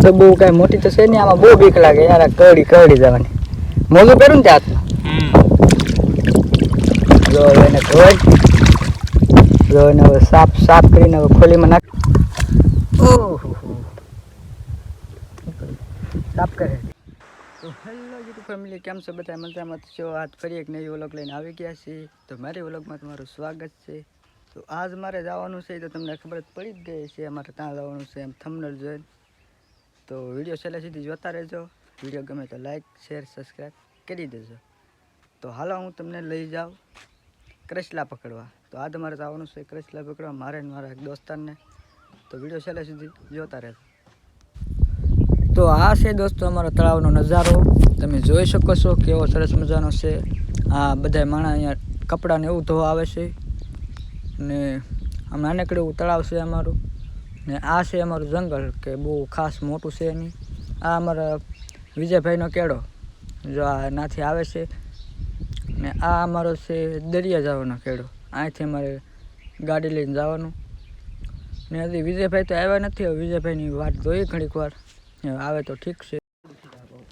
તો બહુ કાંઈ મોટી તો છે નહીં, આમાં બહુ બીક લાગે યાર, કરડી જવાની. મોજું પહેરું ને ત્યાં જો એને ધોઈ, જો એને હવે સાફ કરીને હવે ખોલીમાં નાખ. ઓહો સાફ કરે. તો હેલો યુટ્યુબ ફેમિલી, કેમ છો બધા? મજામાં છો? આજ ફરી એક નવી વ્લોગ લઈને આવી ગયા છીએ. તો મારી વ્લોગમાં તમારું સ્વાગત છે. તો આજ મારે જવાનું છે, તો તમને ખબર જ પડી જ ગઈ છે અમારે ત્યાં જવાનું છે એમ થંબનેલ જોઈને. તો વિડીયો છેલ્લે સુધી જોતા રહેજો. વિડીયો ગમે તો લાઈક શેર સબસ્ક્રાઈબ કરી દેજો. તો હાલો હું તમને લઈ જાઉં કરસલા પકડવા. તો આજ મારે જવાનું છે કરસલા પકડવા, મારે ને મારા એક દોસ્તારને. તો વિડીયો છેલ્લે સુધી જોતા રહેજો. તો આ છે દોસ્તો અમારો તળાવનો નજારો, તમે જોઈ શકો છો કેવો સરસ મજાનો છે. આ બધા માણસ અહીંયા કપડાને એવું ધોવા આવે છે, ને આમ નાનકડું એવું તળાવ છે અમારું. ને આ છે અમારું જંગલ, કે બહુ ખાસ મોટું છે નહીં. આ અમારા વિજયભાઈનો કેળો, જો આ નાથી આવે છે. ને આ અમારો છે દરિયા જવાનો કેળો, અહીંથી અમારે ગાડી લઈને જવાનું. ને હજી વિજયભાઈ તો આવ્યા નથી, હવે વિજયભાઈની વાત જોઈએ ઘણીક વાર, આવે તો ઠીક છે.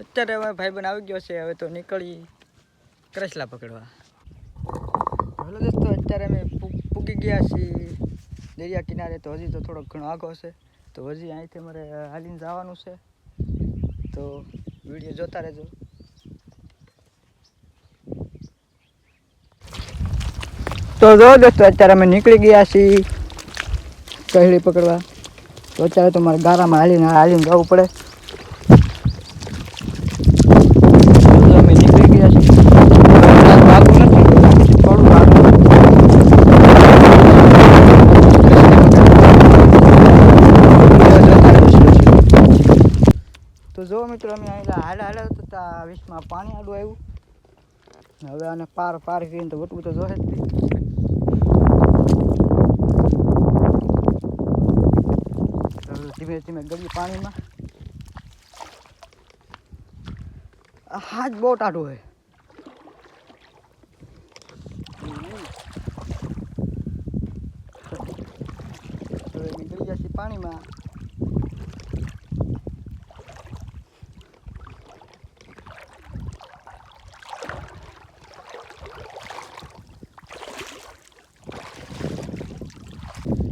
અત્યારે હવે ભાઈબંધ આવી ગયો છે, હવે તો નીકળી કરસલા પકડવા. હેલો દોસ્તો, અત્યારે અમે પૂગી ગયા છીએ દરિયા કિનારે. તો હજી તો થોડોક ઘણો આગો છે, તો હજી અહીંથી અમારે હાલીને જવાનું છે. તો વિડીયો જોતા રહેજો. તો જો દોસ્તો, અત્યારે અમે નીકળી ગયા છીએ કહેડી પકડવા. તો અત્યારે તો મારે ગારામાં હાલીને જવું પડે. અમે નીકળી ગયા છીએ, આગું નથી, થોડું આગું. તો જો મિત્રો, અમે હાલ્યા તો 20માં પાણી આડું આવ્યું. હવે આને પાર કરીને તો વટવું તો જોશે જ. ધીમે ધીમે ગળી પાણીમાં. હાથ બહુ ટાઢું હોય. હવે ગળી જશે પાણીમાં.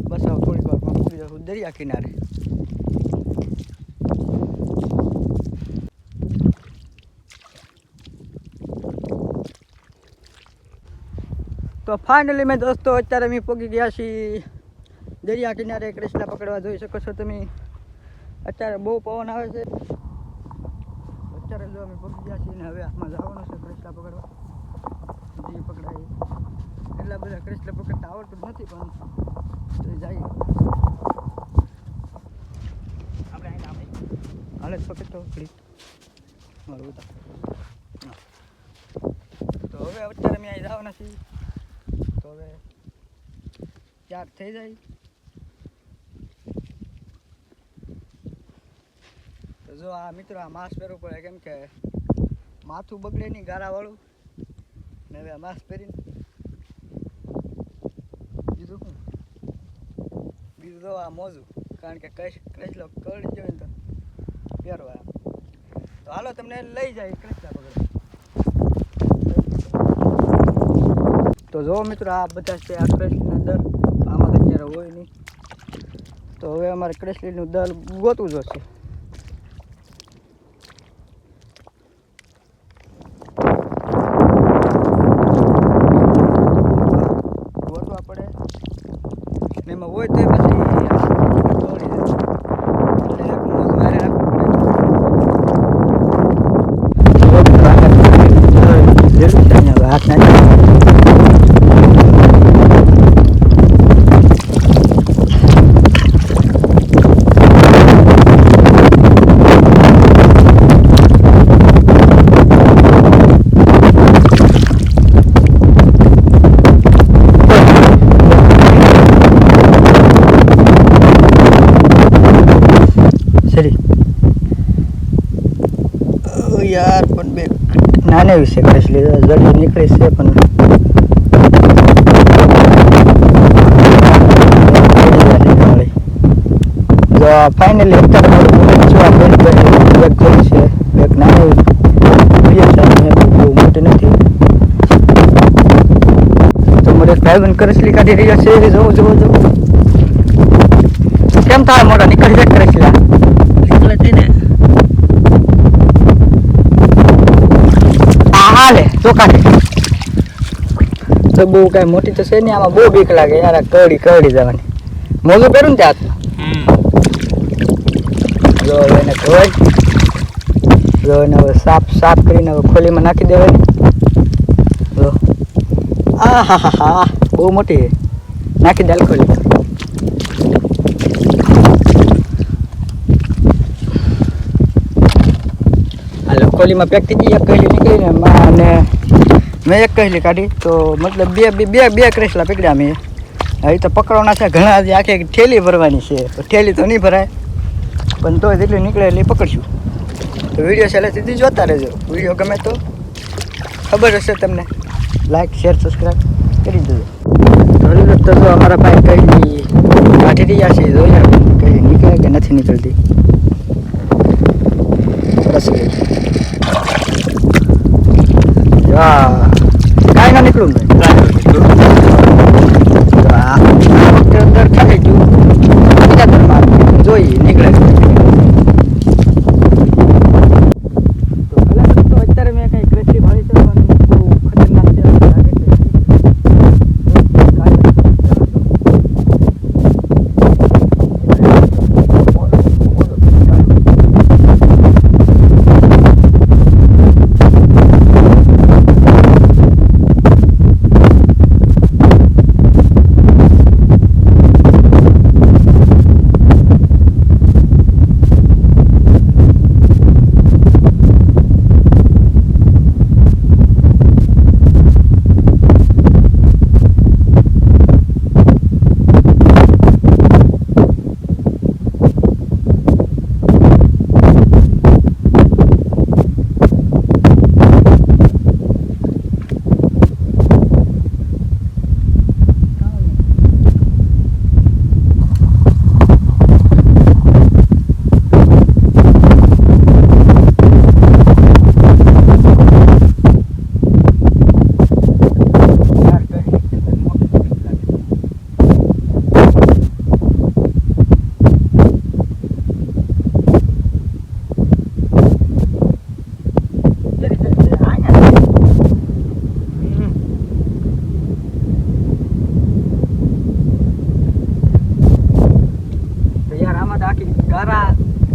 બસ હવે થોડીક વારમાં પૂરી જશું દરિયા કિનારે. તો ફાઇનલી મેં દોસ્તો અત્યારે અમે પહોંચી ગયા છીએ દરિયા કિનારે કરસલા પકડવા. જોઈ શકો છો તમે, અત્યારે બહુ પવન આવે છે. અત્યારે જો અમે પહોંચી ગયા છીએ ને હવે આમાં જવાનું છે કરસલા પકડવા. જે પકડાય એટલા બધા કરસલા પકડતા આવડતું જ નથી, પણ તો જઈએ આપણે. હાલે પકડતો પ્લીઝ મારું ઉતા. તો હવે અત્યારે અમે અહીં જવાના છીએ. તો હવે ચાર થઈ જાય. તો જો આ મિત્રો, આ માસ્ક પહેરવું પડે, કેમ કે માથું બગડે નહીં ગારાવાળું. ને હવે આ માસ્ક પહેરીને બીજું જો આ મોજું, કારણ કે કરસલો કરડી જાય ને તો પહેરવા. તો હાલો તમને લઈ જાય કરસલા પકડવા. તો જો મિત્રો, આ બધા છે આ કરસલીના દર. આમાં તો અત્યારે હોય નહીં, તો હવે અમારે કરસલીનું દર ગોતવું જોશે. ગોતવા પડે ને એમાં હોય તો પછી હાથ નાખી. યાર પણ બે નાને વિશે કરસલી જલ્દી નીકળી છે, પણ જો ફાઇનલી અત્યારે મારું બુલેટ છે, આ બેક ગોલ છે, બેક નાની બહુ મોટી નથી. તો મારે ભાઈબંધ કરસલી કાઢી રહ્યા છે. જોવો જોવો જોવો કેમ થાય મોટા નીકળી જાય કરસલા નીકળે છે ને. હાલે તો કાઢે તો બહુ કઈ મોટી તો છે ને. આમાં બહુ બીક લાગે યાર, કરડી જવાની. મોજું પહેરું ને ત્યાં જો એને ખોલ જો એને હવે સાફ કરીને હવે ખોલીમાં નાખી દેવાની. જો આ હા બહુ મોટી નાખી દે ખોલી. હાલો ખોલીમાં પેક થઈ ગઈ. એક કહેલી નીકળીને અને મેં એક કહેલી કાઢી તો મતલબ બે ક્રેસલા પકડ્યા મેં. એ તો પકડવાના છે ઘણા, આખી ઠેલી ભરવાની છે. તો ઠેલી તો નહીં ભરાય પણ તો જેટલી નીકળે એટલી પકડશું. તો વિડીયો છેલ્લે સુધી જોતા રહેજો. વિડીયો ગમે તો ખબર હશે તમને, લાઈક શેર સબસ્ક્રાઈબ કરી દેજો. તો જો અમારા ભાઈ કઈ કાઢી રહ્યા છે. જોઈએ કઈ નીકળે કે નથી નીકળતી. બસ કાંઈ ના નીકળું ને અંદર ખાલી ગયું જોઈએ નીકળે. તો અત્યારે મેં કઈ ક્રેસલી ભાળી છે પણ બહુ ખતરનાક છે લાગે છે.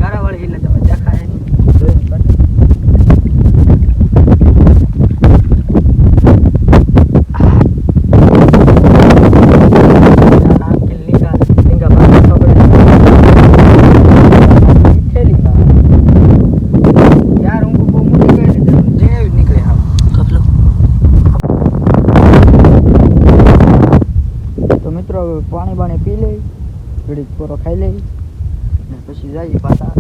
ગારાવાળી એટલે તમે દેખાય પાણી બાણી પી લઈ, ઘડીક પોરો ખાઈ લઈ ને પછી જઈએ પાછા.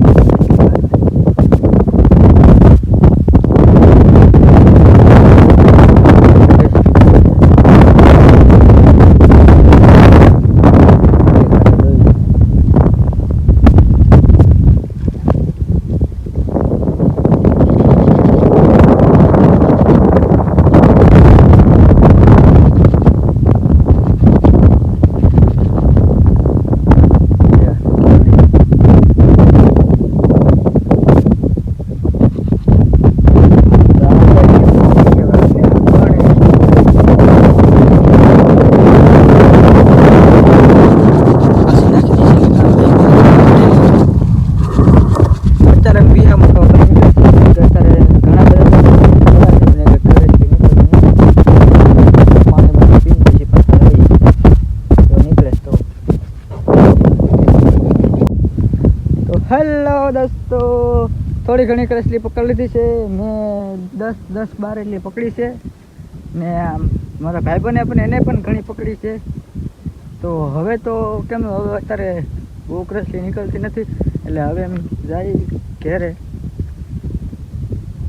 હેલો દોસ્તો, થોડી ઘણી કરસલી પકડી લીધી છે મેં. 10-12 એટલી પકડી છે ને મારા ભાઈબંધે પણ એને પણ ઘણી પકડી છે. તો હવે તો કેમ હવે અત્યારે બહુ કરસલી નીકળતી નથી એટલે હવે એમ જાય ઘેરે.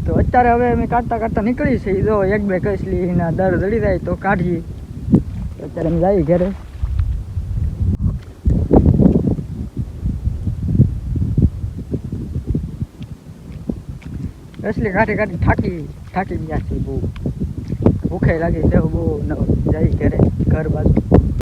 તો અત્યારે હવે અમે કાઢતા નીકળી છે. જો 1-2 કરસલીના દર જડી જાય તો કાઢીએ. અત્યારે અમે જઈએ ઘેરે. असली काठी काठी થાકી ગયા છે બહુ ભૂખે લાગી છે બહુ જાય ઘરે ઘર બાજુ